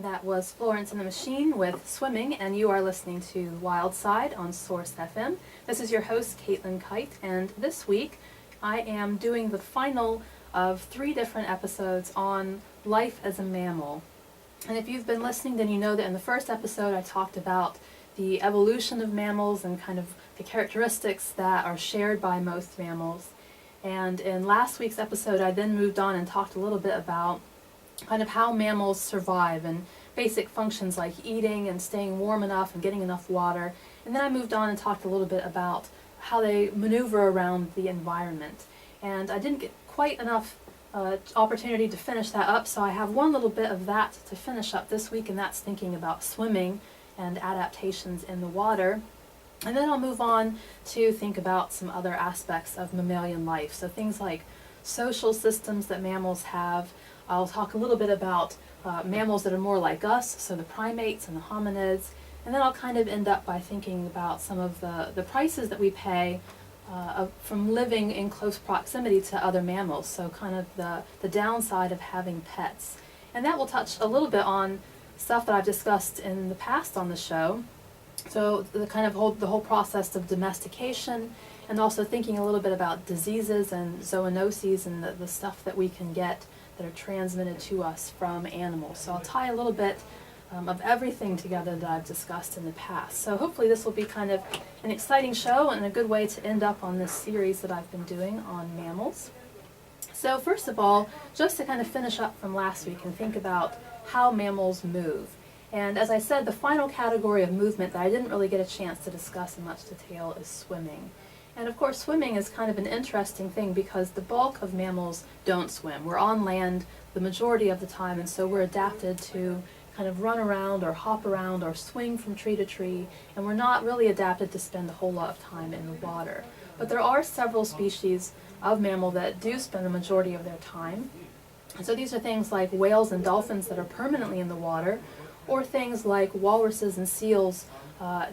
That was Florence and the Machine with Swimming, and you are listening to Wild Side on Source FM. This is your host, Kight, and this week I am doing the final of 3 different episodes on life as a mammal. And if you've been listening, then you know that in the first episode I talked about the evolution of mammals and kind of the characteristics that are shared by most mammals. And in last week's episode I then moved on and talked a little bit about kind of how mammals survive and basic functions like eating and staying warm enough and getting enough water. And then I moved on and talked a little bit about how they maneuver around the environment. And I didn't get quite enough opportunity to finish that up, so I have one little bit of that to finish up this week, and that's thinking about swimming and adaptations in the water. And then I'll move on to think about some other aspects of mammalian life, so things like social systems that mammals have. I'll talk a little bit about mammals that are more like us, so the primates and the hominids, and then I'll kind of end up by thinking about some of the prices that we pay from living in close proximity to other mammals, so kind of the downside of having pets. And that will touch a little bit on stuff that I've discussed in the past on the show, so the whole process of domestication, and also thinking a little bit about diseases and zoonoses and the stuff that we can get that are transmitted to us from animals. So I'll tie a little bit of everything together that I've discussed in the past. So hopefully this will be kind of an exciting show and a good way to end up on this series that I've been doing on mammals. So first of all, just to kind of finish up from last week and think about how mammals move. And as I said, the final category of movement that I didn't really get a chance to discuss in much detail is swimming. And of course, swimming is kind of an interesting thing because the bulk of mammals don't swim. We're on land the majority of the time, and so we're adapted to kind of run around or hop around or swing from tree to tree, and we're not really adapted to spend a whole lot of time in the water. But there are several species of mammal that do spend the majority of their time. And so these are things like whales and dolphins that are permanently in the water, or things like walruses and seals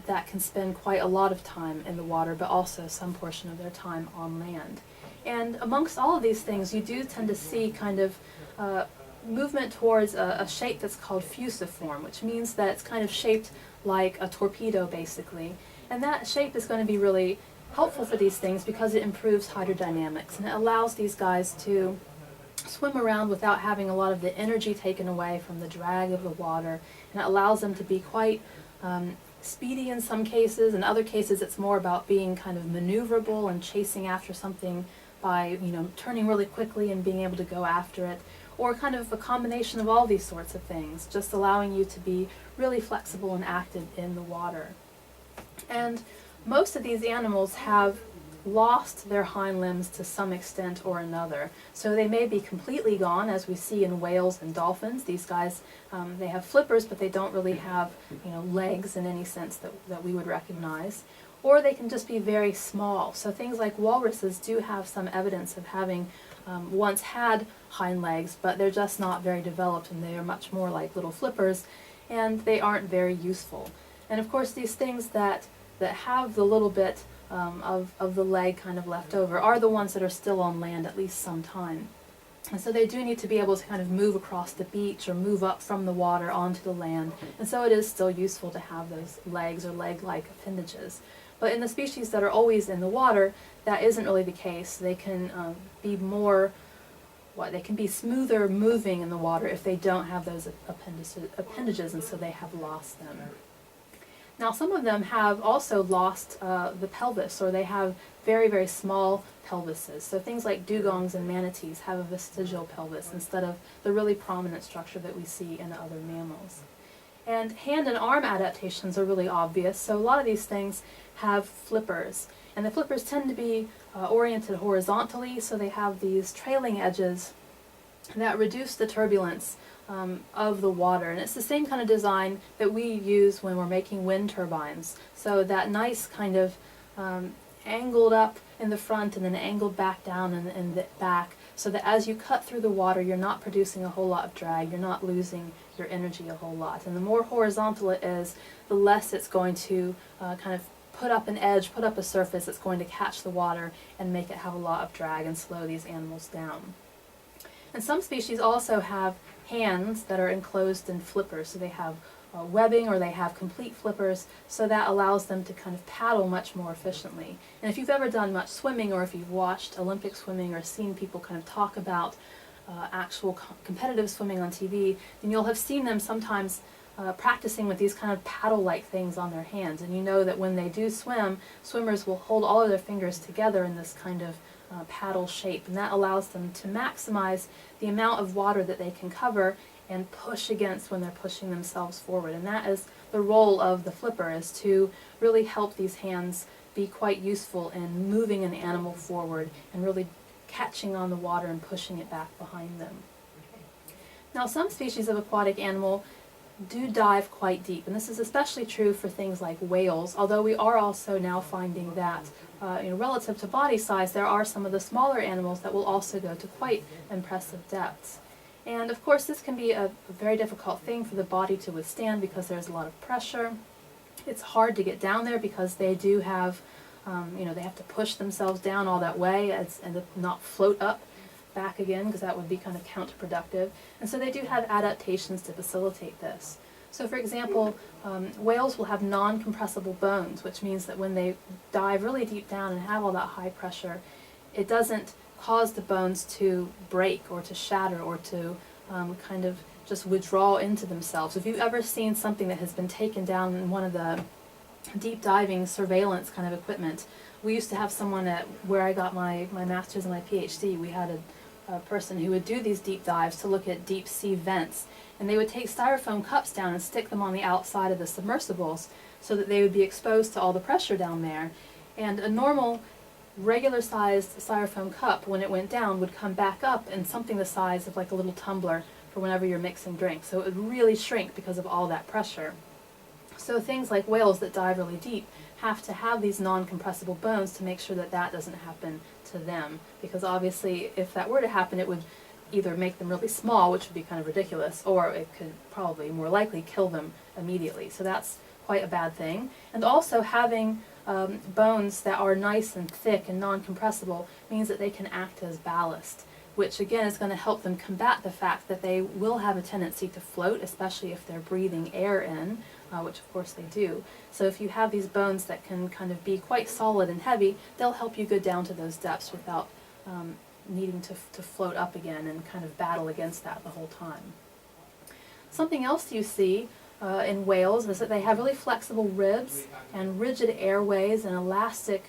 that can spend quite a lot of time in the water, but also some portion of their time on land. And amongst all of these things, you do tend to see kind of movement towards a shape that's called fusiform, which means that it's kind of shaped like a torpedo, basically. And that shape is going to be really helpful for these things because it improves hydrodynamics, and it allows these guys to swim around without having a lot of the energy taken away from the drag of the water, and it allows them to be quite speedy in some cases. In other cases it's more about being kind of maneuverable and chasing after something by, turning really quickly and being able to go after it, or kind of a combination of all these sorts of things, just allowing you to be really flexible and active in the water. And most of these animals have lost their hind limbs to some extent or another. So they may be completely gone, as we see in whales and dolphins. These guys, they have flippers, but they don't really have, legs in any sense that we would recognize. Or they can just be very small. So things like walruses do have some evidence of having once had hind legs, but they're just not very developed, and they are much more like little flippers, and they aren't very useful. And of course, these things that have the little bit of the leg kind of left over are the ones that are still on land at least some time. And so they do need to be able to kind of move across the beach or move up from the water onto the land. And so it is still useful to have those legs or leg-like appendages. But in the species that are always in the water, that isn't really the case. They can be more, they can be smoother moving in the water if they don't have those appendages, and so they have lost them. Now, some of them have also lost the pelvis, or they have very, very small pelvises. So things like dugongs and manatees have a vestigial pelvis instead of the really prominent structure that we see in other mammals. And hand and arm adaptations are really obvious. So a lot of these things have flippers. And the flippers tend to be oriented horizontally, so they have these trailing edges that reduce the turbulence of the water. And it's the same kind of design that we use when we're making wind turbines. So that nice kind of angled up in the front and then angled back down in the back, so that as you cut through the water, you're not producing a whole lot of drag, you're not losing your energy a whole lot. And the more horizontal it is, the less it's going to kind of put up an edge, put up a surface that's going to catch the water and make it have a lot of drag and slow these animals down. And some species also have hands that are enclosed in flippers, so they have webbing or they have complete flippers, so that allows them to kind of paddle much more efficiently. And if you've ever done much swimming, or if you've watched Olympic swimming or seen people kind of talk about actual competitive swimming on TV, then you'll have seen them sometimes practicing with these kind of paddle-like things on their hands. And you know that when they do swim, swimmers will hold all of their fingers together in this kind of paddle shape, and that allows them to maximize the amount of water that they can cover and push against when they're pushing themselves forward. And that is the role of the flipper, is to really help these hands be quite useful in moving an animal forward and really catching on the water and pushing it back behind them. Now, some species of aquatic animal do dive quite deep, and this is especially true for things like whales, although we are also now finding that relative to body size, there are some of the smaller animals that will also go to quite impressive depths. And of course, this can be a very difficult thing for the body to withstand because there's a lot of pressure. It's hard to get down there because they do have, they have to push themselves down all that way and not float up back again, because that would be kind of counterproductive. And so they do have adaptations to facilitate this. So for example, whales will have non-compressible bones, which means that when they dive really deep down and have all that high pressure, it doesn't cause the bones to break or to shatter or to kind of just withdraw into themselves. If you've ever seen something that has been taken down in one of the deep diving surveillance kind of equipment, we used to have someone at where I got my master's and my PhD, we had a person who would do these deep dives to look at deep sea vents, and they would take styrofoam cups down and stick them on the outside of the submersibles so that they would be exposed to all the pressure down there. And a normal regular sized styrofoam cup, when it went down, would come back up in something the size of like a little tumbler for whenever you're mixing drinks. So it would really shrink because of all that pressure. So things like whales that dive really deep have to have these non-compressible bones to make sure that that doesn't happen to them, because obviously if that were to happen, it would either make them really small, which would be kind of ridiculous, or it could probably more likely kill them immediately. So that's quite a bad thing. And also having bones that are nice and thick and non-compressible means that they can act as ballast, which again is going to help them combat the fact that they will have a tendency to float, especially if they're breathing air in, which of course they do. So if you have these bones that can kind of be quite solid and heavy, they'll help you go down to those depths without needing to float up again and kind of battle against that the whole time. Something else you see in whales is that they have really flexible ribs and rigid airways and elastic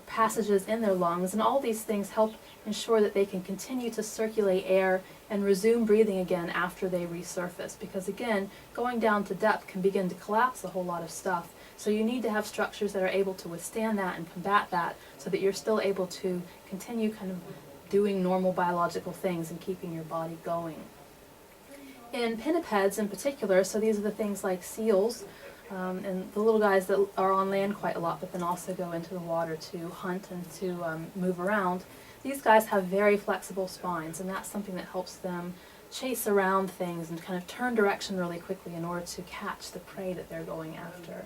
passages in their lungs, and all these things help ensure that they can continue to circulate air and resume breathing again after they resurface, because again, going down to depth can begin to collapse a whole lot of stuff. So you need to have structures that are able to withstand that and combat that, so that you're still able to continue kind of doing normal biological things and keeping your body going. In pinnipeds in particular, so these are the things like seals, and the little guys that are on land quite a lot but then also go into the water to hunt and to move around, these guys have very flexible spines, and that's something that helps them chase around things and kind of turn direction really quickly in order to catch the prey that they're going after.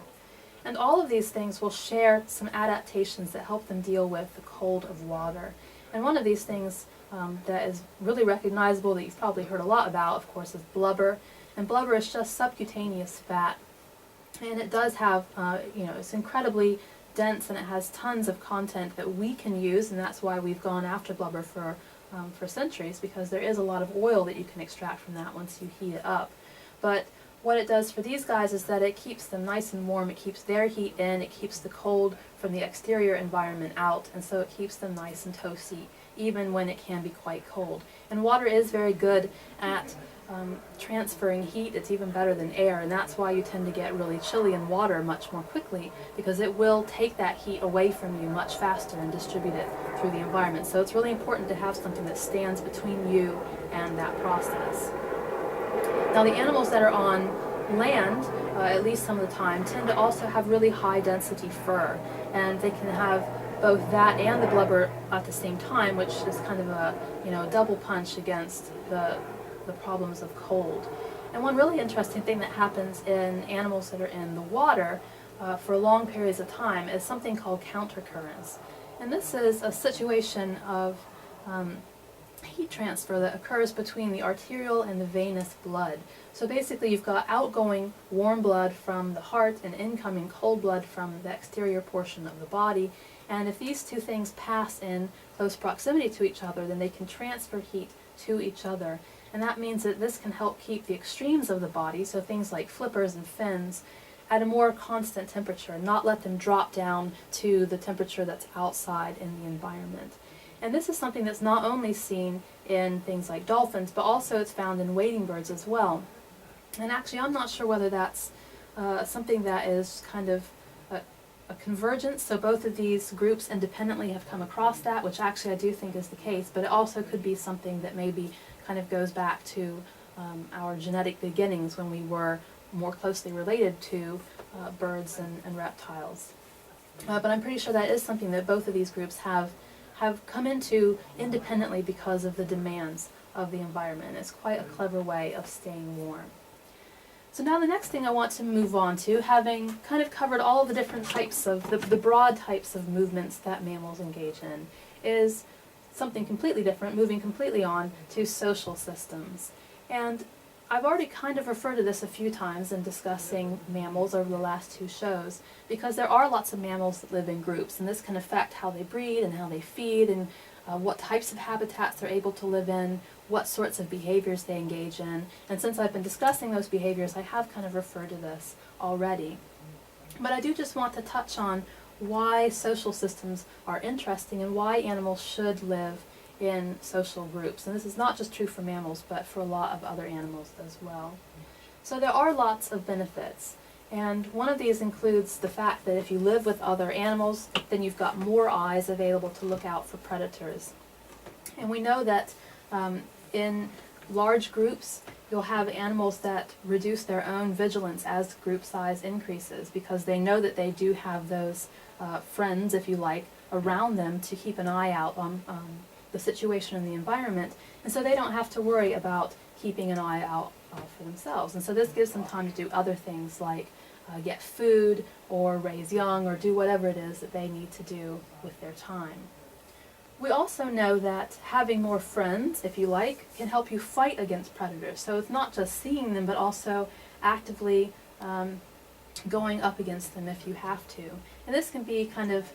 And all of these things will share some adaptations that help them deal with the cold of water. And one of these things that is really recognizable, that you've probably heard a lot about, of course, is blubber. And blubber is just subcutaneous fat. And it does have, it's incredibly dense, and it has tons of content that we can use, and that's why we've gone after blubber for centuries, because there is a lot of oil that you can extract from that once you heat it up. But what it does for these guys is that it keeps them nice and warm, it keeps their heat in, it keeps the cold from the exterior environment out, and so it keeps them nice and toasty, even when it can be quite cold. And water is very good at transferring heat. It's even better than air, and that's why you tend to get really chilly in water much more quickly, because it will take that heat away from you much faster and distribute it through the environment. So it's really important to have something that stands between you and that process. Now, the animals that are on land, at least some of the time, tend to also have really high density fur, and they can have both that and the blubber at the same time, which is kind of a double punch against the problems of cold. And one really interesting thing that happens in animals that are in the water for long periods of time is something called countercurrents. And this is a situation of heat transfer that occurs between the arterial and the venous blood. So basically you've got outgoing warm blood from the heart and incoming cold blood from the exterior portion of the body. And if these two things pass in close proximity to each other, then they can transfer heat to each other. And that means that this can help keep the extremes of the body, so things like flippers and fins, at a more constant temperature, not let them drop down to the temperature that's outside in the environment. And this is something that's not only seen in things like dolphins, but also it's found in wading birds as well. And actually I'm not sure whether that's something that is kind of a convergence, so both of these groups independently have come across that, which actually I do think is the case, but it also could be something that maybe kind of goes back to our genetic beginnings when we were more closely related to birds and reptiles. But I'm pretty sure that is something that both of these groups have come into independently because of the demands of the environment. It's quite a clever way of staying warm. So now the next thing I want to move on to, having kind of covered all the different types of, the broad types of movements that mammals engage in, is something completely different, moving completely on to social systems. And I've already kind of referred to this a few times in discussing mammals over the last two shows, because there are lots of mammals that live in groups, and this can affect how they breed and how they feed and what types of habitats they're able to live in, what sorts of behaviors they engage in. And since I've been discussing those behaviors, I have kind of referred to this already. But I do just want to touch on why social systems are interesting and why animals should live in social groups. And this is not just true for mammals, but for a lot of other animals as well. So there are lots of benefits. And one of these includes the fact that if you live with other animals, then you've got more eyes available to look out for predators. And we know that in large groups, you'll have animals that reduce their own vigilance as group size increases, because they know that they do have those friends, if you like, around them to keep an eye out on the situation in the environment, and so they don't have to worry about keeping an eye out for themselves. And so this gives them time to do other things like get food or raise young or do whatever it is that they need to do with their time. We also know that having more friends, if you like, can help you fight against predators. So it's not just seeing them, but also actively going up against them if you have to. And this can be kind of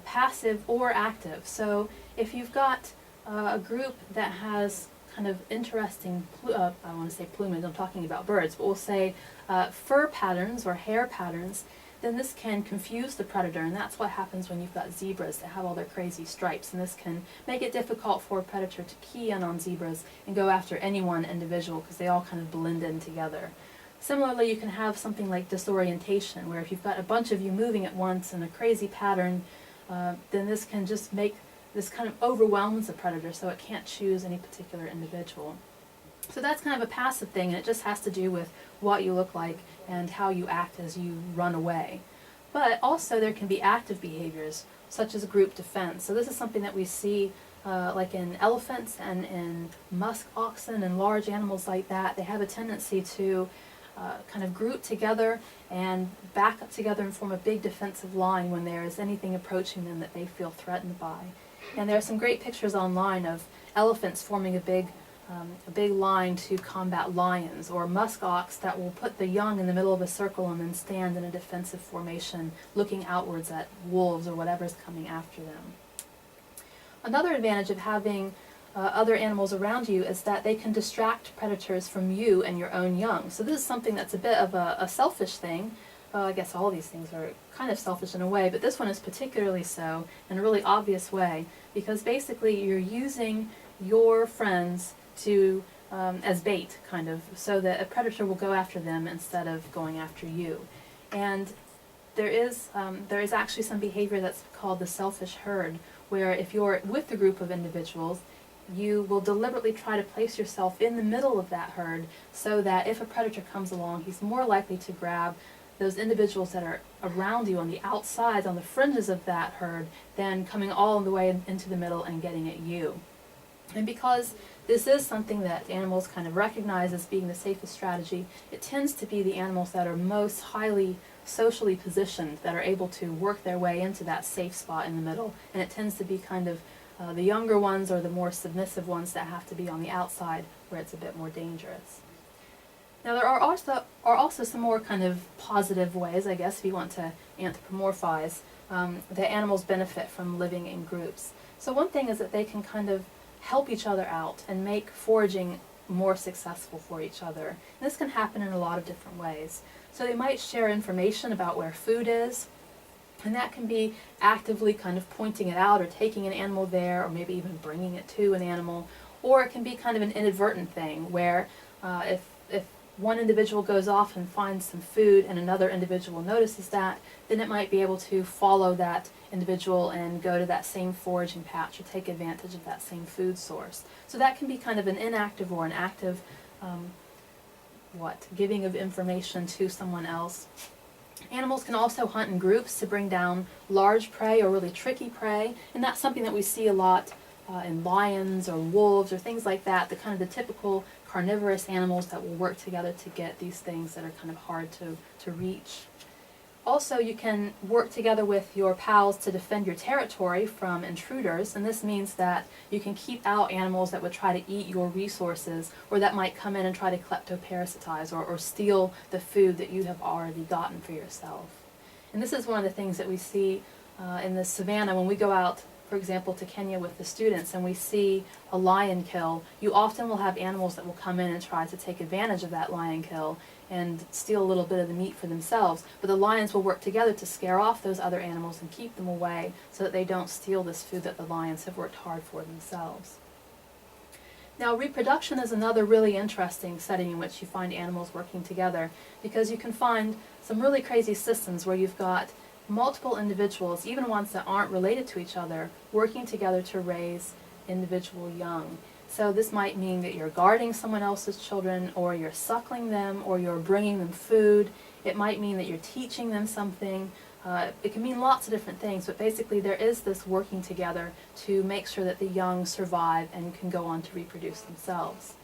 passive or active. So if you've got a group that has kind of interesting, I want to say plumage, I'm talking about birds, but we'll say fur patterns or hair patterns, then this can confuse the predator, and that's what happens when you've got zebras that have all their crazy stripes, and this can make it difficult for a predator to key in on zebras and go after any one individual because they all kind of blend in together. Similarly, you can have something like disorientation, where if you've got a bunch of you moving at once in a crazy pattern, then this can just make this kind of overwhelms the predator, so it can't choose any particular individual. So that's kind of a passive thing, and it just has to do with what you look like and how you act as you run away. But also there can be active behaviors, such as group defense. So this is something that we see like in elephants and in musk oxen and large animals like that. They have a tendency to kind of group together and back up together and form a big defensive line when there is anything approaching them that they feel threatened by. And there are some great pictures online of elephants forming a big line to combat lions, or musk ox that will put the young in the middle of a circle and then stand in a defensive formation looking outwards at wolves or whatever's coming after them. Another advantage of having other animals around you is that they can distract predators from you and your own young. So this is something that's a bit of a selfish thing. I guess all these things are kind of selfish in a way, but this one is particularly so in a really obvious way, because basically you're using your friends to as bait, kind of, so that a predator will go after them instead of going after you. And there is actually some behavior that's called the selfish herd, where if you're with a group of individuals, you will deliberately try to place yourself in the middle of that herd so that if a predator comes along, he's more likely to grab those individuals that are around you on the outside, on the fringes of that herd, than coming all the way into the middle and getting at you. And because this is something that animals kind of recognize as being the safest strategy, it tends to be the animals that are most highly socially positioned that are able to work their way into that safe spot in the middle, and it tends to be kind of The younger ones are the more submissive ones that have to be on the outside where it's a bit more dangerous. Now there are also some more kind of positive ways, I guess, if you want to anthropomorphize, that animals benefit from living in groups. So one thing is that they can kind of help each other out and make foraging more successful for each other. And this can happen in a lot of different ways. So they might share information about where food is, and that can be actively kind of pointing it out or taking an animal there, or maybe even bringing it to an animal. Or it can be kind of an inadvertent thing where if one individual goes off and finds some food and another individual notices that, then it might be able to follow that individual and go to that same foraging patch or take advantage of that same food source. So that can be kind of an inactive or an active giving of information to someone else. Animals can also hunt in groups to bring down large prey or really tricky prey, and that's something that we see a lot in lions or wolves or things like that, the kind of the typical carnivorous animals that will work together to get these things that are kind of hard to reach. Also, you can work together with your pals to defend your territory from intruders, and this means that you can keep out animals that would try to eat your resources or that might come in and try to kleptoparasitize or steal the food that you have already gotten for yourself. And this is one of the things that we see in the savannah when we go out, for example, to Kenya with the students and we see a lion kill. You often will have animals that will come in and try to take advantage of that lion kill and steal a little bit of the meat for themselves. But the lions will work together to scare off those other animals and keep them away so that they don't steal this food that the lions have worked hard for themselves. Now, reproduction is another really interesting setting in which you find animals working together, because you can find some really crazy systems where you've got multiple individuals, even ones that aren't related to each other, working together to raise individual young. So this might mean that you're guarding someone else's children, or you're suckling them, or you're bringing them food. It might mean that you're teaching them something. It can mean lots of different things, but basically there is this working together to make sure that the young survive and can go on to reproduce themselves.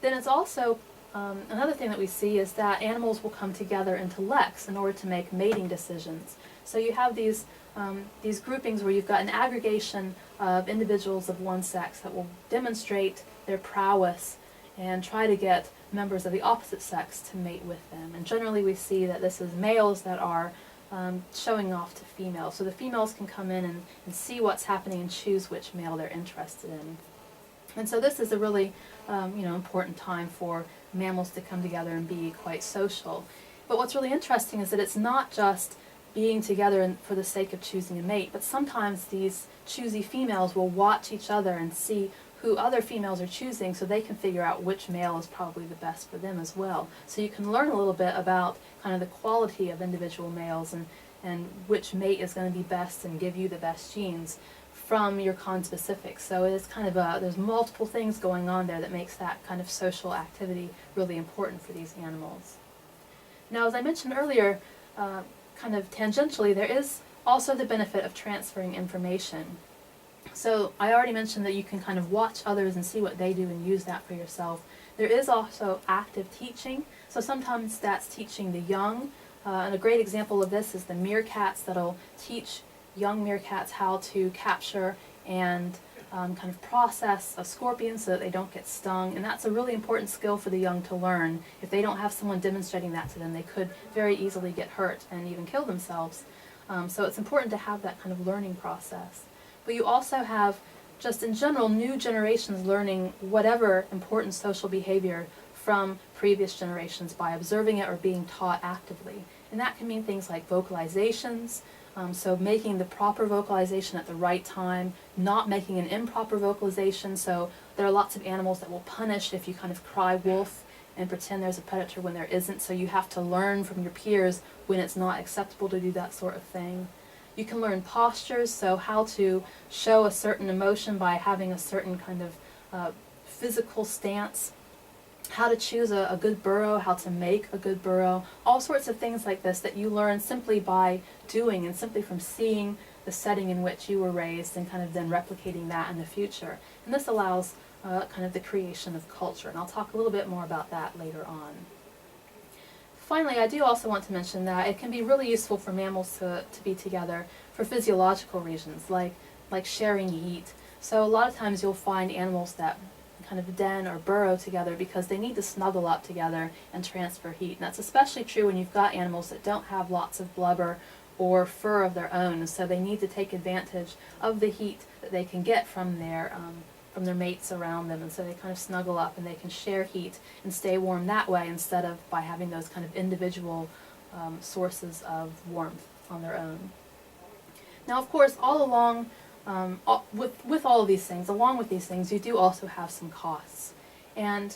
Then it's also another thing that we see is that animals will come together into leks in order to make mating decisions. So you have these groupings where you've got an aggregation of individuals of one sex that will demonstrate their prowess and try to get members of the opposite sex to mate with them. And generally we see that this is males that are showing off to females. So the females can come in and see what's happening and choose which male they're interested in. And so this is a really important time for mammals to come together and be quite social. But what's really interesting is that it's not just being together for the sake of choosing a mate, but sometimes these choosy females will watch each other and see who other females are choosing so they can figure out which male is probably the best for them as well. So you can learn a little bit about kind of the quality of individual males and which mate is going to be best and give you the best genes from your conspecifics. So it is kind of there's multiple things going on there that makes that kind of social activity really important for these animals. Now, as I mentioned earlier, kind of tangentially, there is also the benefit of transferring information. So I already mentioned that you can kind of watch others and see what they do and use that for yourself. There is also active teaching. So sometimes that's teaching the young. And a great example of this is the meerkats that'll teach young meerkats how to capture and kind of process a scorpion so that they don't get stung. And that's a really important skill for the young to learn. If they don't have someone demonstrating that to them, they could very easily get hurt and even kill themselves. So it's important to have that kind of learning process. But you also have, just in general, new generations learning whatever important social behavior from previous generations by observing it or being taught actively. And that can mean things like vocalizations, so making the proper vocalization at the right time, not making an improper vocalization. So there are lots of animals that will punish if you kind of cry wolf and pretend there's a predator when there isn't. So you have to learn from your peers when it's not acceptable to do that sort of thing. You can learn postures, so how to show a certain emotion by having a certain kind of physical stance, how to choose a good burrow, how to make a good burrow, all sorts of things like this that you learn simply by doing and simply from seeing the setting in which you were raised and kind of then replicating that in the future. And this allows kind of the creation of culture, and I'll talk a little bit more about that later on. Finally, I do also want to mention that it can be really useful for mammals to be together for physiological reasons, like sharing heat. So a lot of times you'll find animals that kind of den or burrow together because they need to snuggle up together and transfer heat. And that's especially true when you've got animals that don't have lots of blubber or fur of their own, and so they need to take advantage of the heat that they can get from their mates around them, and so they kind of snuggle up and they can share heat and stay warm that way instead of by having those kind of individual sources of warmth on their own. Now, of course, all along with all of these things, along with these things, you do also have some costs. And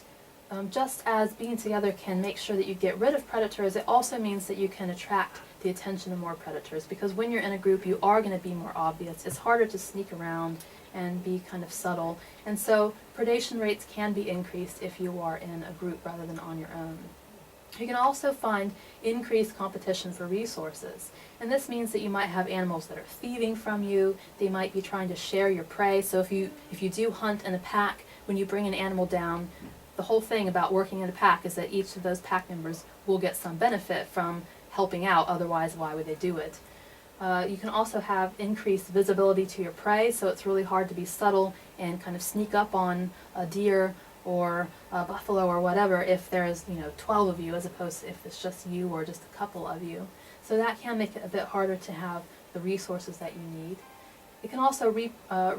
just as being together can make sure that you get rid of predators, it also means that you can attract the attention of more predators, because when you're in a group, you are going to be more obvious. It's harder to sneak around and be kind of subtle. And so predation rates can be increased if you are in a group rather than on your own. You can also find increased competition for resources. And this means that you might have animals that are thieving from you. They might be trying to share your prey. So if you do hunt in a pack, when you bring an animal down, the whole thing about working in a pack is that each of those pack members will get some benefit from helping out. Otherwise, why would they do it? You can also have increased visibility to your prey, so it's really hard to be subtle and kind of sneak up on a deer or a buffalo or whatever if there's 12 of you, as opposed to if it's just you or just a couple of you. So that can make it a bit harder to have the resources that you need. It can also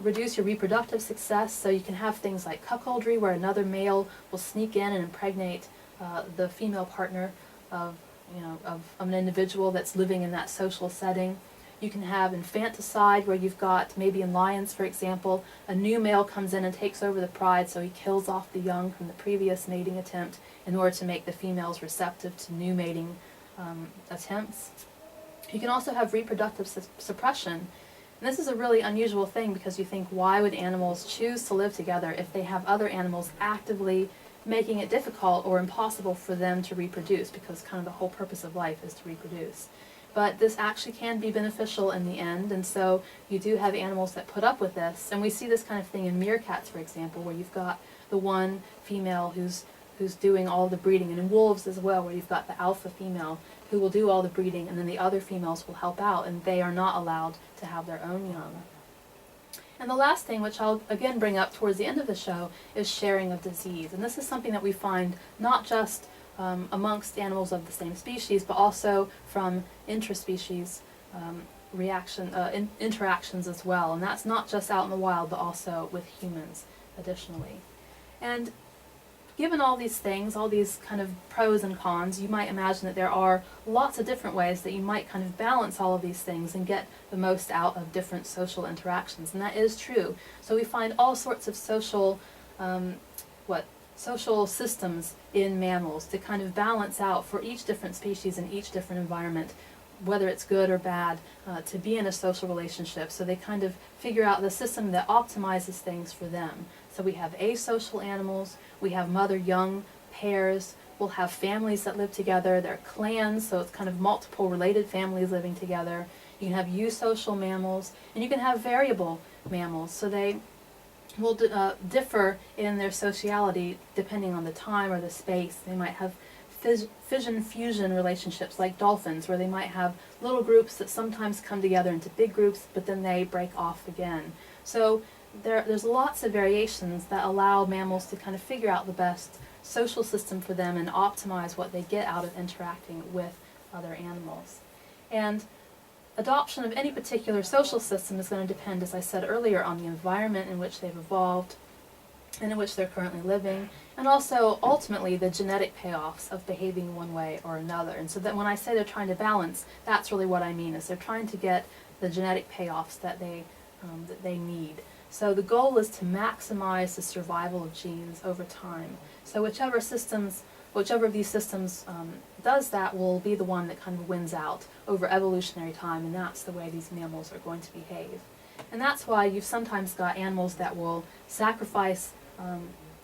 reduce your reproductive success, so you can have things like cuckoldry, where another male will sneak in and impregnate the female partner of an individual that's living in that social setting. You can have infanticide, where you've got, maybe in lions for example, a new male comes in and takes over the pride, so he kills off the young from the previous mating attempt in order to make the females receptive to new mating attempts. You can also have reproductive suppression. And this is a really unusual thing, because you think, why would animals choose to live together if they have other animals actively making it difficult or impossible for them to reproduce, because kind of the whole purpose of life is to reproduce. But this actually can be beneficial in the end, and so you do have animals that put up with this. And we see this kind of thing in meerkats, for example, where you've got the one female who's doing all the breeding, and in wolves as well, where you've got the alpha female who will do all the breeding, and then the other females will help out, and they are not allowed to have their own young. And the last thing, which I'll again bring up towards the end of the show, is sharing of disease. And this is something that we find not just amongst animals of the same species, but also from interspecies interactions as well. And that's not just out in the wild, but also with humans additionally. And given all these things, all these kind of pros and cons, you might imagine that there are lots of different ways that you might kind of balance all of these things and get the most out of different social interactions. And that is true. So we find all sorts of social systems in mammals to kind of balance out for each different species in each different environment, whether it's good or bad, to be in a social relationship. So they kind of figure out the system that optimizes things for them. So we have asocial animals, we have mother-young pairs, we'll have families that live together, they're clans, so it's kind of multiple related families living together. You can have eusocial mammals, and you can have variable mammals. So they will differ in their sociality depending on the time or the space. They might have fission-fusion relationships like dolphins, where they might have little groups that sometimes come together into big groups, but then they break off again. So there's lots of variations that allow mammals to kind of figure out the best social system for them and optimize what they get out of interacting with other animals. And adoption of any particular social system is going to depend, as I said earlier, on the environment in which they've evolved and in which they're currently living, and also ultimately the genetic payoffs of behaving one way or another. And so that when I say they're trying to balance, that's really what I mean, is they're trying to get the genetic payoffs that they need. So the goal is to maximize the survival of genes over time. So whichever of these systems does that will be the one that kind of wins out over evolutionary time, and that's the way these mammals are going to behave. And that's why you've sometimes got animals that will sacrifice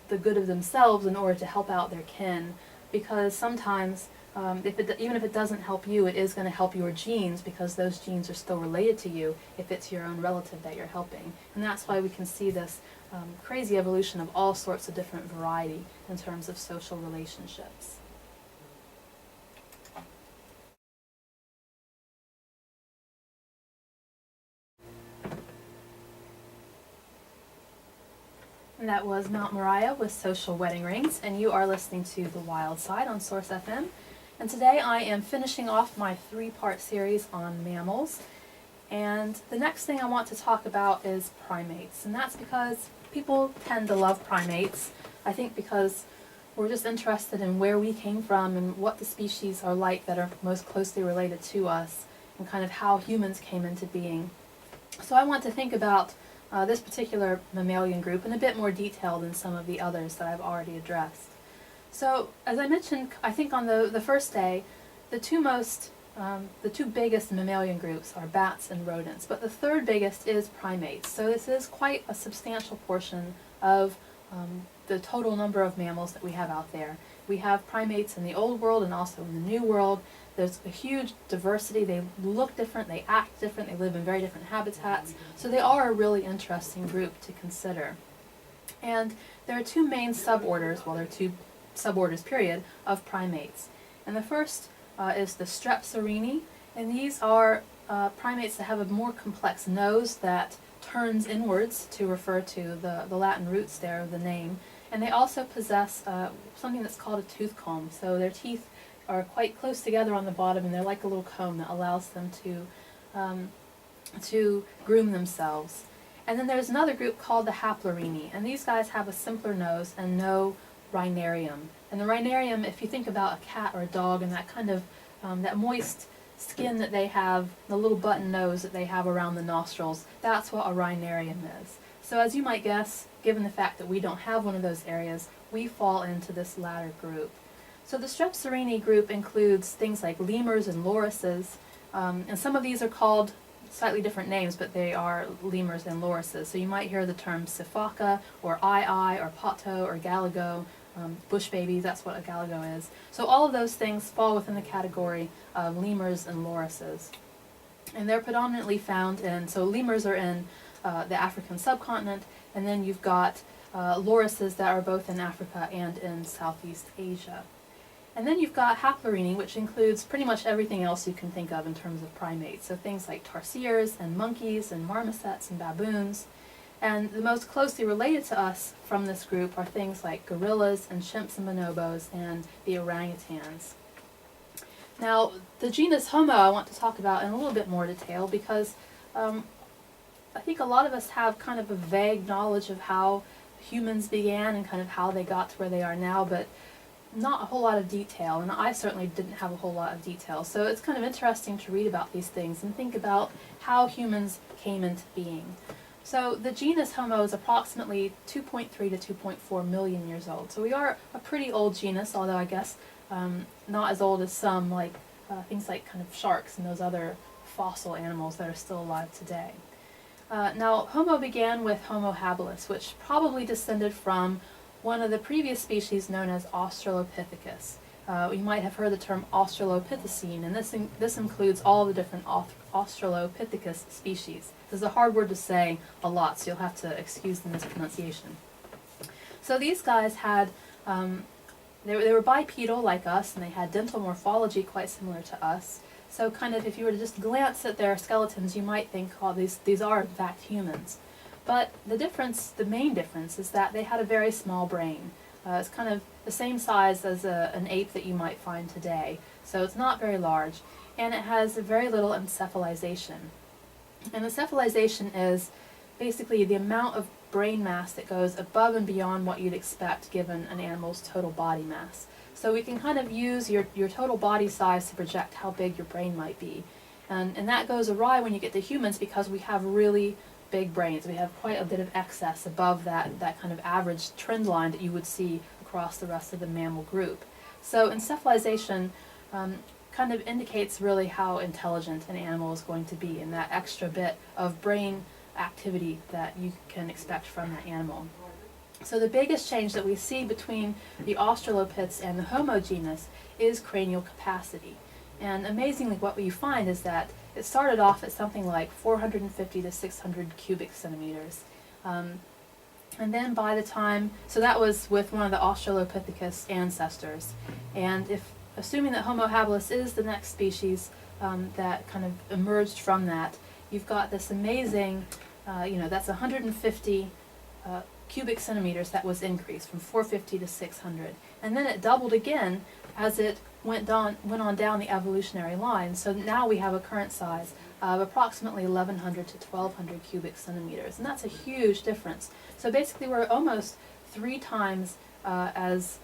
the good of themselves in order to help out their kin, because sometimes even if it doesn't help you, it is going to help your genes, because those genes are still related to you if it's your own relative that you're helping. And that's why we can see this crazy evolution of all sorts of different variety in terms of social relationships. That was Mount Moriah with Social Wedding Rings, and you are listening to The Wild Side on Source FM. And today I am finishing off my 3-part series on mammals. And the next thing I want to talk about is primates. And that's because people tend to love primates. I think because we're just interested in where we came from and what the species are like that are most closely related to us, and kind of how humans came into being. So I want to think about this particular mammalian group in a bit more detail than some of the others that I've already addressed. So, as I mentioned, I think on the first day, the two biggest mammalian groups are bats and rodents, but the third biggest is primates. So this is quite a substantial portion of the total number of mammals that we have out there. We have primates in the old world and also in the new world. There's a huge diversity. They look different, they act different, they live in very different habitats. So they are a really interesting group to consider. And there are two main suborders, well, there are two suborders, period, of primates. And the first is the Strepsirini, and these are primates that have a more complex nose that turns inwards to refer to the Latin roots there of the name. And they also possess something that's called a tooth comb. So their teeth are quite close together on the bottom, and they're like a little comb that allows them to groom themselves. And then there's another group called the Haplorini, and these guys have a simpler nose and no rhinarium. And the rhinarium, if you think about a cat or a dog and that kind of that moist skin that they have, the little button nose that they have around the nostrils, that's what a rhinarium is. So as you might guess, given the fact that we don't have one of those areas, we fall into this latter group. So the Strepsirini group includes things like lemurs and lorises, and some of these are called slightly different names, but they are lemurs and lorises. So you might hear the terms sifaka, or eye, or pato, or galago, bush babies, that's what a galago is. So all of those things fall within the category of lemurs and lorises. And they're predominantly found in, so lemurs are in the African subcontinent, and then you've got lorises that are both in Africa and in Southeast Asia. And then you've got Haplorini, which includes pretty much everything else you can think of in terms of primates. So things like tarsiers and monkeys and marmosets and baboons. And the most closely related to us from this group are things like gorillas and chimps and bonobos and the orangutans. Now, the genus Homo I want to talk about in a little bit more detail because I think a lot of us have kind of a vague knowledge of how humans began and kind of how they got to where they are now, but not a whole lot of detail, and I certainly didn't have a whole lot of detail. So it's kind of interesting to read about these things and think about how humans came into being. So the genus Homo is approximately 2.3 to 2.4 million years old. So we are a pretty old genus, although I guess not as old as some, like things like kind of sharks and those other fossil animals that are still alive today. Now, Homo began with Homo habilis, which probably descended from one of the previous species known as Australopithecus. You might have heard the term Australopithecine, and this includes all the different Australopithecus species. This is a hard word to say a lot, so you'll have to excuse the mispronunciation. So these guys had, they were bipedal like us, and they had dental morphology quite similar to us. So kind of if you were to just glance at their skeletons, you might think, oh, these are in fact humans. But the main difference is that they had a very small brain. It's kind of the same size as an ape that you might find today. So it's not very large, and it has very little encephalization. And encephalization is basically the amount of brain mass that goes above and beyond what you'd expect given an animal's total body mass. So we can kind of use your total body size to project how big your brain might be. And that goes awry when you get to humans because we have really big brains. We have quite a bit of excess above that kind of average trend line that you would see across the rest of the mammal group. So encephalization kind of indicates really how intelligent an animal is going to be, and that extra bit of brain activity that you can expect from that animal. So the biggest change that we see between the Australopiths and the Homo genus is cranial capacity. And amazingly, what we find is that it started off at something like 450 to 600 cubic centimeters. And then by the time, so that was with one of the Australopithecus ancestors. And assuming that Homo habilis is the next species that kind of emerged from that, you've got this amazing, that's 150 cubic centimeters that was increased from 450 to 600. And then it doubled again as it went on down the evolutionary line. So now we have a current size of approximately 1100 to 1200 cubic centimeters. And that's a huge difference. So basically we're almost 3 times as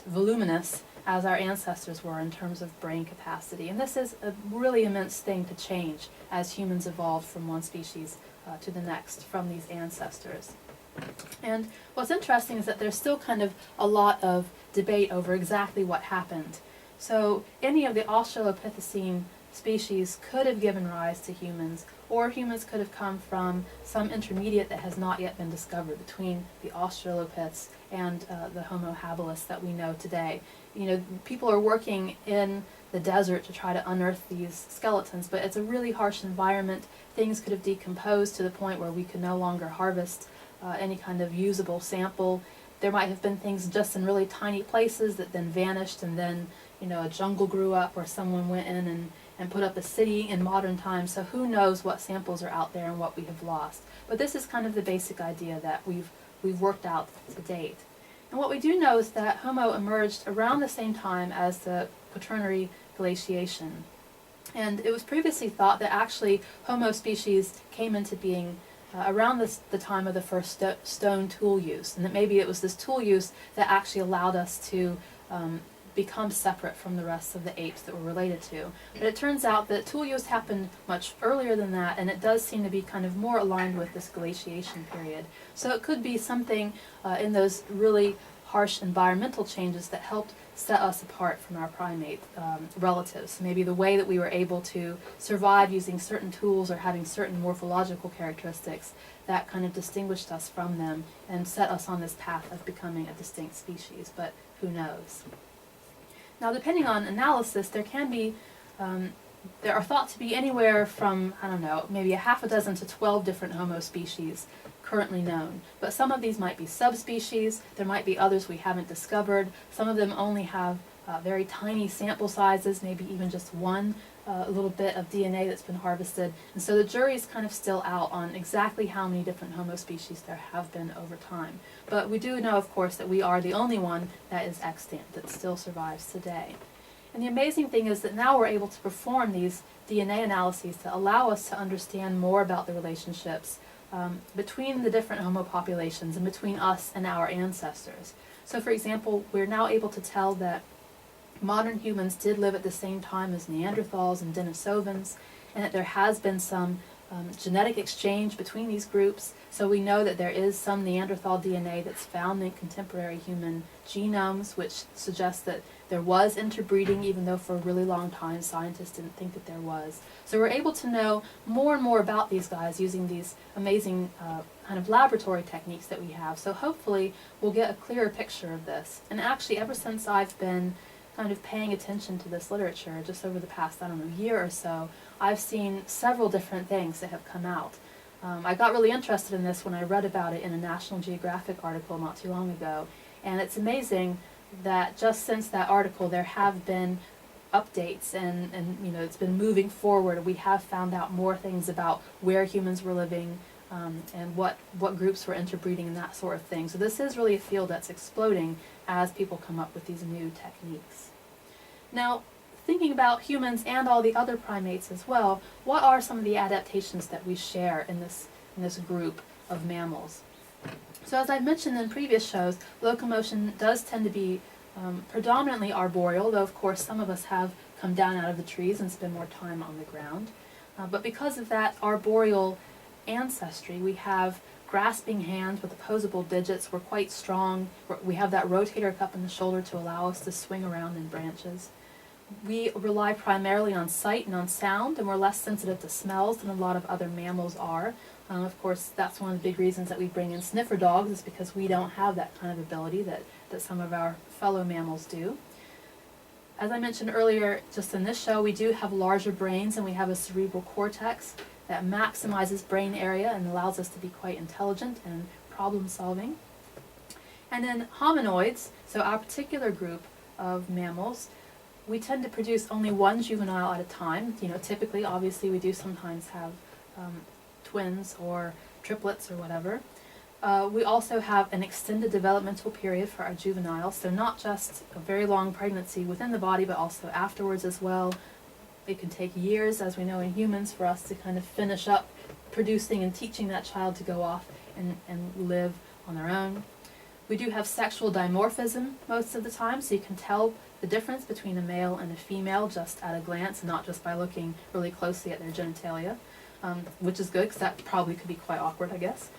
voluminous as our ancestors were in terms of brain capacity. And this is a really immense thing to change as humans evolved from one species to the next from these ancestors. And what's interesting is that there's still kind of a lot of debate over exactly what happened. So any of the Australopithecine species could have given rise to humans, or humans could have come from some intermediate that has not yet been discovered between the Australopiths and the Homo habilis that we know today. You know, people are working in the desert to try to unearth these skeletons, but it's a really harsh environment. Things could have decomposed to the point where we could no longer harvest any kind of usable sample. There might have been things just in really tiny places that then vanished, and then, you know, a jungle grew up where someone went in and put up a city in modern times. So who knows what samples are out there and what we have lost. But this is kind of the basic idea that we've worked out to date. And what we do know is that Homo emerged around the same time as the Quaternary glaciation. And it was previously thought that actually Homo species came into being around the time of the first stone tool use, and that maybe it was this tool use that actually allowed us to become separate from the rest of the apes that we're related to. But it turns out that tool use happened much earlier than that, and it does seem to be kind of more aligned with this glaciation period. So it could be something in those really harsh environmental changes that helped set us apart from our primate relatives. Maybe the way that we were able to survive using certain tools or having certain morphological characteristics that kind of distinguished us from them and set us on this path of becoming a distinct species, but who knows. Now, depending on analysis, there are thought to be anywhere from, I don't know, maybe a half a dozen to 12 different Homo species currently known. But some of these might be subspecies, there might be others we haven't discovered. Some of them only have very tiny sample sizes, maybe even just one little bit of DNA that's been harvested. And so the jury is kind of still out on exactly how many different Homo species there have been over time. But we do know, of course, that we are the only one that is extant, that still survives today. And the amazing thing is that now we're able to perform these DNA analyses that allow us to understand more about the relationships between the different Homo populations and between us and our ancestors. So for example, we're now able to tell that modern humans did live at the same time as Neanderthals and Denisovans, and that there has been some genetic exchange between these groups. So we know that there is some Neanderthal DNA that's found in contemporary human genomes, which suggests that there was interbreeding, even though for a really long time scientists didn't think that there was. So we're able to know more and more about these guys using these amazing kind of laboratory techniques that we have. So hopefully we'll get a clearer picture of this. And actually, ever since I've been kind of paying attention to this literature, just over the past, I don't know, year or so, I've seen several different things that have come out. I got really interested in this when I read about it in a National Geographic article not too long ago, and it's amazing that just since that article there have been updates and you know, it's been moving forward. We have found out more things about where humans were living and what groups were interbreeding and that sort of thing. So this is really a field that's exploding as people come up with these new techniques. Now, thinking about humans and all the other primates as well, what are some of the adaptations that we share in this group of mammals? So as I've mentioned in previous shows, locomotion does tend to be predominantly arboreal, though of course some of us have come down out of the trees and spend more time on the ground. But because of that arboreal ancestry, we have grasping hands with opposable digits. We're quite strong. We have that rotator cuff in the shoulder to allow us to swing around in branches. We rely primarily on sight and on sound, and we're less sensitive to smells than a lot of other mammals are. Of course, that's one of the big reasons that we bring in sniffer dogs, is because we don't have that kind of ability that some of our fellow mammals do. As I mentioned earlier, just in this show, we do have larger brains, and we have a cerebral cortex that maximizes brain area and allows us to be quite intelligent and problem-solving. And then hominoids, so our particular group of mammals, we tend to produce only one juvenile at a time. You know, typically, obviously, we do sometimes have twins or triplets or whatever. We also have an extended developmental period for our juveniles, so not just a very long pregnancy within the body, but also afterwards as well. It can take years, as we know in humans, for us to kind of finish up producing and teaching that child to go off and live on their own. We do have sexual dimorphism most of the time, so you can tell the difference between a male and a female just at a glance, and not just by looking really closely at their genitalia, which is good because that probably could be quite awkward, I guess.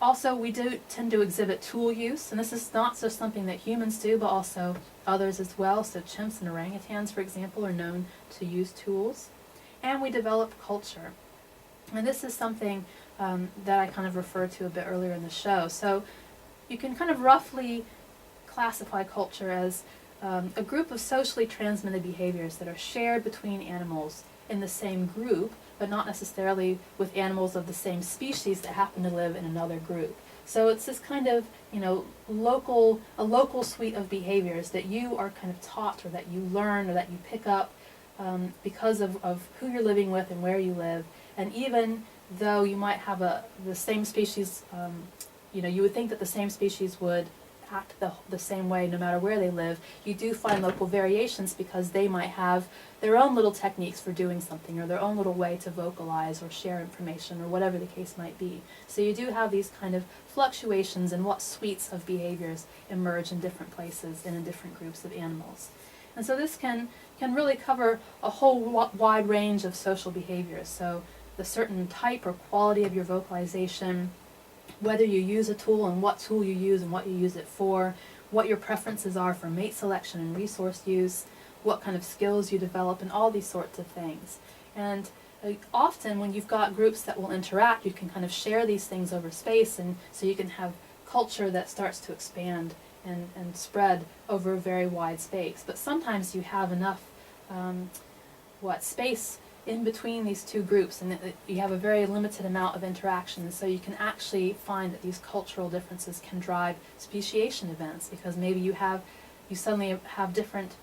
Also, we do tend to exhibit tool use, and this is not just something that humans do, but also others as well. So chimps and orangutans, for example, are known to use tools. And we develop culture. And this is something that I kind of referred to a bit earlier in the show. So you can kind of roughly classify culture as a group of socially transmitted behaviors that are shared between animals in the same group, but not necessarily with animals of the same species that happen to live in another group. So it's this kind of, a local suite of behaviors that you are kind of taught, or that you learn, or that you pick up because of who you're living with and where you live. And even though you might have the same species, you would think that the same species would act the same way no matter where they live, you do find local variations because they might have their own little techniques for doing something, or their own little way to vocalize or share information, or whatever the case might be. So you do have these kind of fluctuations in what suites of behaviors emerge in different places and in different groups of animals. And so this can really cover a whole wide range of social behaviors. So the certain type or quality of your vocalization, whether you use a tool and what tool you use and what you use it for, what your preferences are for mate selection and resource use, what kind of skills you develop, and all these sorts of things. And often when you've got groups that will interact, you can kind of share these things over space, and so you can have culture that starts to expand and spread over a very wide space. But sometimes you have enough space in between these two groups, and you have a very limited amount of interaction, so you can actually find that these cultural differences can drive speciation events, because maybe you suddenly have different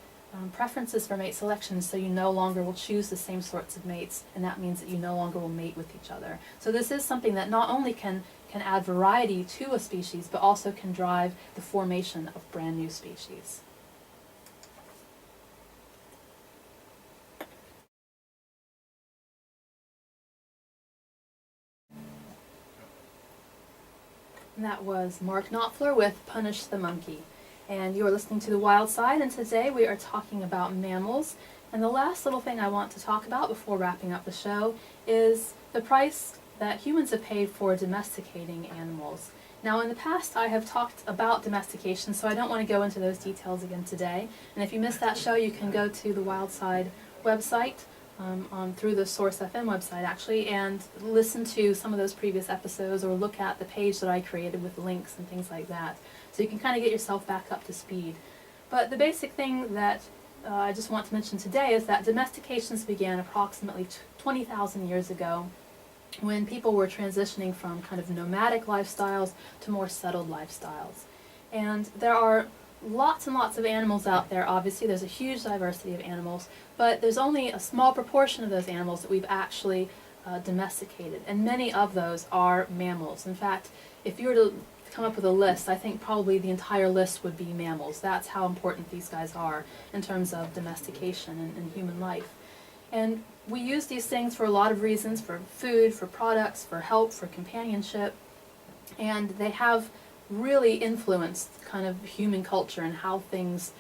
preferences for mate selection, so you no longer will choose the same sorts of mates, and that means that you no longer will mate with each other. So this is something that not only can add variety to a species, but also can drive the formation of brand new species. And that was Mark Knopfler with Punish the Monkey. And you are listening to The Wild Side, and today we are talking about mammals. And the last little thing I want to talk about before wrapping up the show is the price that humans have paid for domesticating animals. Now, in the past, I have talked about domestication, so I don't want to go into those details again today. And if you missed that show, you can go to the Wild Side website, through the Source FM website actually, and listen to some of those previous episodes, or look at the page that I created with links and things like that. So you can kind of get yourself back up to speed. But the basic thing that I just want to mention today is that domestications began approximately 20,000 years ago, when people were transitioning from kind of nomadic lifestyles to more settled lifestyles. And there are lots and lots of animals out there. Obviously there's a huge diversity of animals, but there's only a small proportion of those animals that we've actually domesticated, and many of those are mammals. In fact, if you were to come up with a list, I think probably the entire list would be mammals. That's how important these guys are in terms of domestication and human life. And we use these things for a lot of reasons: for food, for products, for help, for companionship, and they have really influenced kind of human culture and how things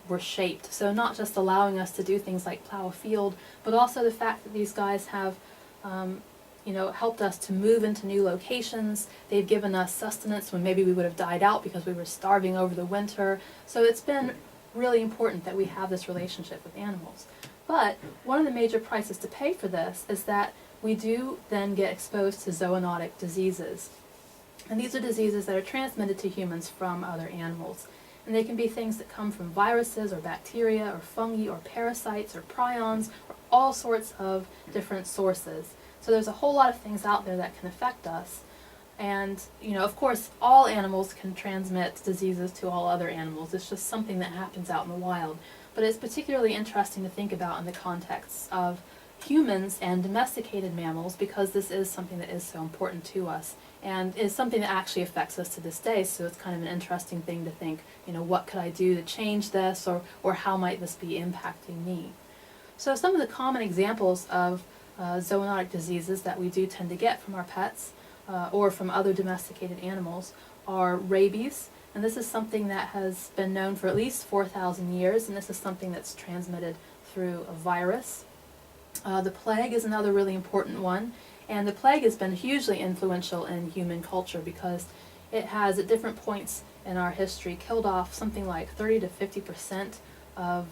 were shaped. So not just allowing us to do things like plow a field, but also the fact that these guys have helped us to move into new locations. They've given us sustenance when maybe we would have died out because we were starving over the winter. So it's been really important that we have this relationship with animals. But one of the major prices to pay for this is that we do then get exposed to zoonotic diseases. And these are diseases that are transmitted to humans from other animals. And they can be things that come from viruses or bacteria or fungi or parasites or prions or all sorts of different sources. So there's a whole lot of things out there that can affect us. And, of course, all animals can transmit diseases to all other animals. It's just something that happens out in the wild. But it's particularly interesting to think about in the context of humans and domesticated mammals, because this is something that is so important to us and is something that actually affects us to this day. So it's kind of an interesting thing to think, what could I do to change this, or how might this be impacting me? So some of the common examples of zoonotic diseases that we do tend to get from our pets or from other domesticated animals are rabies, and this is something that has been known for at least 4,000 years, and this is something that's transmitted through a virus. The plague is another really important one, and the plague has been hugely influential in human culture because it has, at different points in our history, killed off something like 30 to 50% of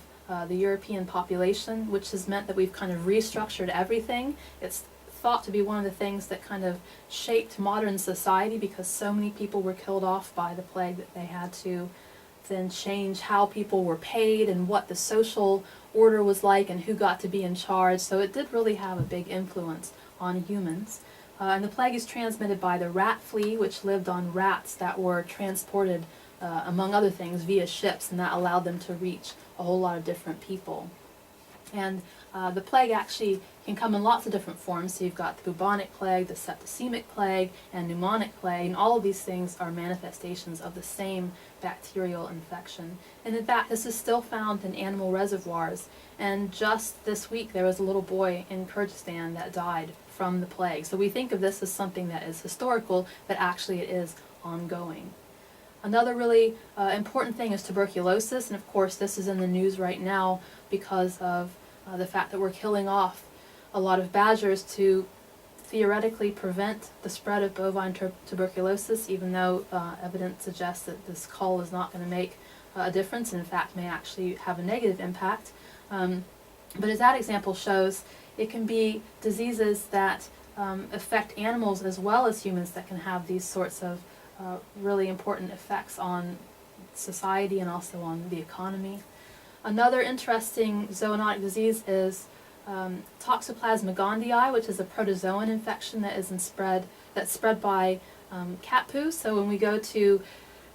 the European population, which has meant that we've kind of restructured everything. It's thought to be one of the things that kind of shaped modern society because so many people were killed off by the plague that they had to then change how people were paid and what the social order was like and who got to be in charge. So it did really have a big influence on humans. And the plague is transmitted by the rat flea, which lived on rats that were transported, among other things, via ships, and that allowed them to reach a whole lot of different people. And the plague actually can come in lots of different forms. So you've got the bubonic plague, the septicemic plague, and pneumonic plague, and all of these things are manifestations of the same bacterial infection. And in fact, this is still found in animal reservoirs. And just this week, there was a little boy in Kyrgyzstan that died from the plague. So we think of this as something that is historical, but actually it is ongoing. Another really important thing is tuberculosis, and of course this is in the news right now because of the fact that we're killing off a lot of badgers to theoretically prevent the spread of bovine tuberculosis, even though evidence suggests that this cull is not going to make a difference, and in fact may actually have a negative impact. But as that example shows, it can be diseases that affect animals as well as humans that can have these sorts of really important effects on society and also on the economy. Another interesting zoonotic disease is Toxoplasma gondii, which is a protozoan infection that's spread by cat poo. So when we go to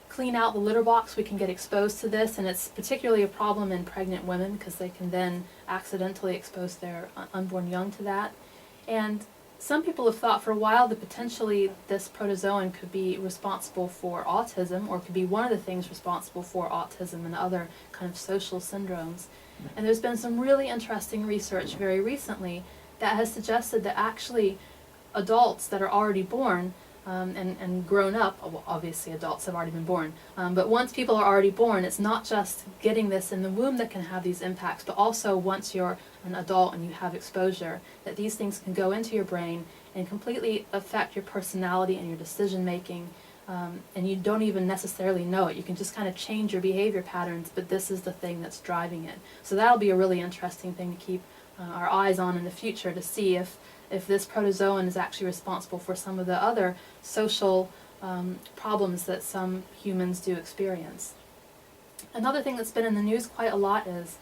clean out the litter box, we can get exposed to this, and it's particularly a problem in pregnant women because they can then accidentally expose their unborn young to that. And some people have thought for a while that potentially this protozoan could be responsible for autism, or could be one of the things responsible for autism and other kind of social syndromes. And there's been some really interesting research very recently that has suggested that actually adults that are already born and grown up, well, obviously adults have already been born, but once people are already born, it's not just getting this in the womb that can have these impacts, but also once you're an adult and you have exposure, that these things can go into your brain and completely affect your personality and your decision making, and you don't even necessarily know it. You can just kind of change your behavior patterns, but this is the thing that's driving it. So that'll be a really interesting thing to keep our eyes on in the future, to see if this protozoan is actually responsible for some of the other social problems that some humans do experience. Another thing that's been in the news quite a lot is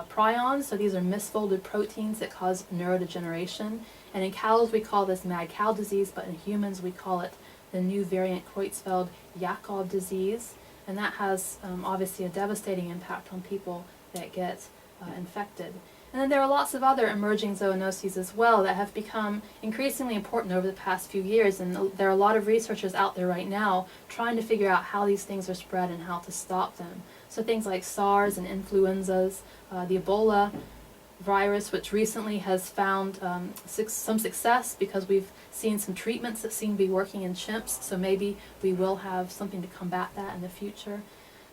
prions. So these are misfolded proteins that cause neurodegeneration. And in cows we call this mad cow disease, but in humans we call it the new variant Creutzfeldt-Jakob disease. And that has obviously a devastating impact on people that get infected. And then there are lots of other emerging zoonoses as well that have become increasingly important over the past few years, and there are a lot of researchers out there right now trying to figure out how these things are spread and how to stop them. So things like SARS and influenzas, the Ebola virus, which recently has found some success because we've seen some treatments that seem to be working in chimps, so maybe we will have something to combat that in the future.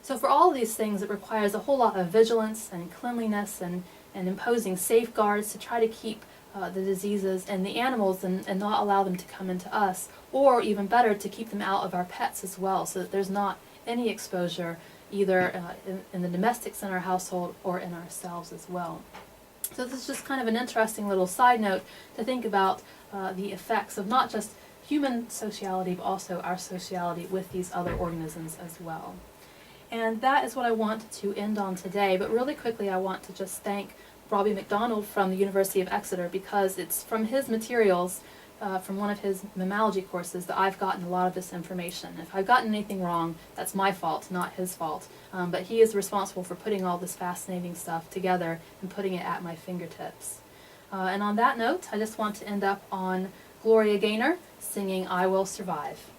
So for all of these things, it requires a whole lot of vigilance and cleanliness and imposing safeguards to try to keep the diseases and the animals and not allow them to come into us, or even better, to keep them out of our pets as well, so that there's not any exposure either in the domestics in our household or in ourselves as well. So this is just kind of an interesting little side note to think about the effects of not just human sociality, but also our sociality with these other organisms as well. And that is what I want to end on today, but really quickly I want to just thank Robbie McDonald from the University of Exeter, because it's from his materials, from one of his mammalogy courses, that I've gotten a lot of this information. If I've gotten anything wrong, that's my fault, not his fault. But he is responsible for putting all this fascinating stuff together and putting it at my fingertips. And on that note, I just want to end up on Gloria Gaynor singing I Will Survive.